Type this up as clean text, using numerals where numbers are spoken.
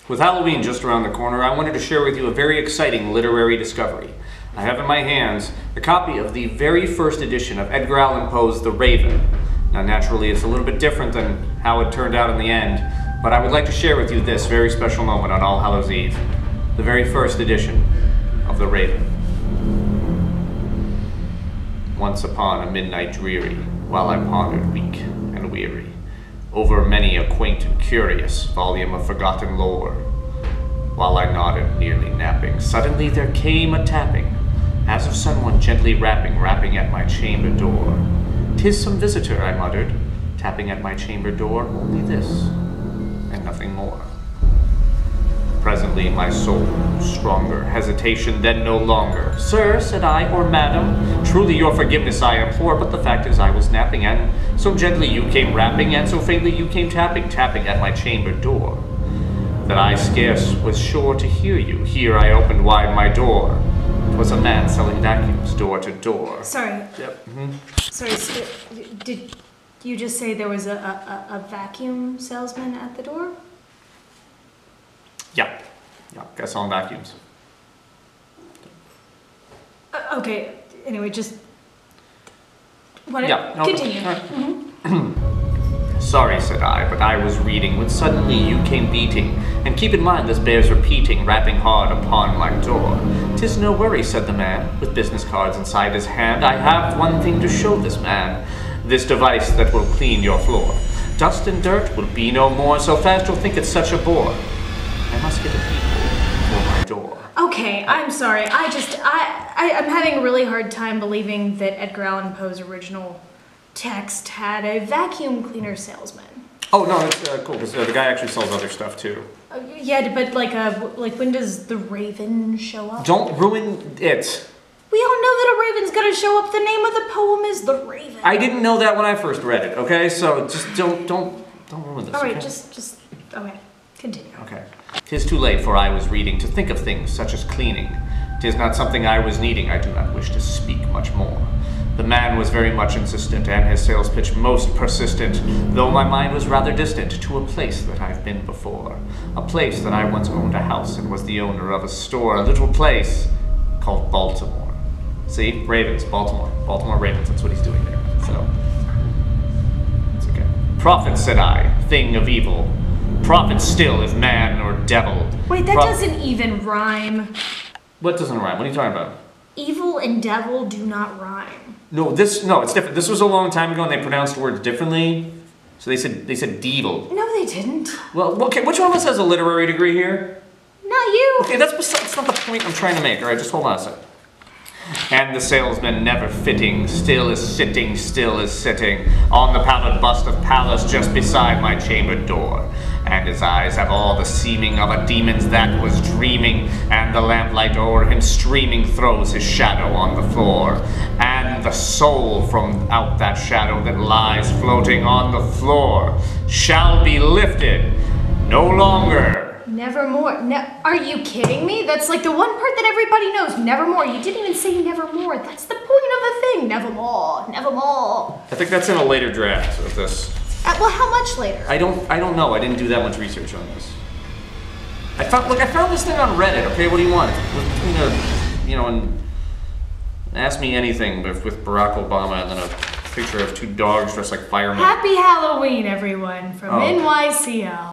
With Halloween just around the corner, I wanted to share with you a very exciting literary discovery. I have in my hands a copy of the very first edition of Edgar Allan Poe's The Raven. Now naturally it's a little bit different than how it turned out in the end, but I would like to share with you this very special moment on All Hallows Eve. The very first edition of The Raven. Once upon a midnight dreary, while I pondered weak and weary, over many a quaint and curious volume of forgotten lore. While I nodded, nearly napping, suddenly there came a tapping, as of someone gently rapping at my chamber door. "'Tis some visitor," I muttered, tapping at my chamber door, only this, and nothing more. Presently my soul grew stronger, hesitation then no longer. "Sir," said I, "or madam, truly your forgiveness I implore, but the fact is I was napping, and so gently you came rapping, and so faintly you came tapping at my chamber door, that I scarce was sure to hear you. Here I opened wide my door. 'Twas a man selling vacuums door to door." Sorry. Yep. Sorry, so did you just say there was a vacuum salesman at the door? Yeah, guys selling vacuums. Okay, anyway, just... Yeah, no, continue. "Sorry," said I, "but I was reading when suddenly you came beating. And keep in mind this bears repeating, rapping hard upon my door." "'Tis no worry," said the man, with business cards inside his hand. "I have one thing to show this man, this device that will clean your floor. Dust and dirt will be no more, so fast you'll think it's such a bore. I must get a peep for my door." Okay, I'm sorry. I'm having a really hard time believing that Edgar Allan Poe's original text had a vacuum cleaner salesman. Oh, no, that's cool, because the guy actually sells other stuff, too. Yeah, but like when does the Raven show up? Don't ruin it. We all know that a raven's gonna show up. The name of the poem is The Raven. I didn't know that when I first read it, okay? So just don't ruin this, All right, okay? just, okay, continue. Okay. "'Tis too late, for I was reading, to think of things such as cleaning. 'Tis not something I was needing, I do not wish to speak much more." The man was very much insistent, and his sales pitch most persistent, though my mind was rather distant, to a place that I've been before. A place that I once owned a house and was the owner of a store, a little place called Baltimore. See? Ravens, Baltimore. Baltimore Ravens, that's what he's doing there. So, it's okay. "Prophet," said I, "thing of evil. Prophet still, if man or devil." Wait, that doesn't even rhyme. What doesn't rhyme? What are you talking about? Evil and devil do not rhyme. No, it's different. This was a long time ago and they pronounced words differently. So they said devil. No, they didn't. Well, okay, which one of us has a literary degree here? Not you. Okay, that's not the point I'm trying to make. All right, just hold on a second. "And the salesman never fitting, still is sitting on the pallid bust of Pallas just beside my chamber door. And his eyes have all the seeming of a demon's that was dreaming, and the lamplight o'er him streaming throws his shadow on the floor. And the soul from out that shadow that lies floating on the floor shall be lifted no longer." Nevermore. Are you kidding me? That's like the one part that everybody knows. Nevermore. You didn't even say nevermore. That's the point of the thing. Nevermore. Nevermore. I think that's in a later draft of this. Well, how much later? I don't know. I didn't do that much research on this. I found this thing on Reddit. Okay, what do you want? And ask me anything with Barack Obama and then a picture of two dogs dressed like firemen. Happy Halloween, everyone, from NYCL.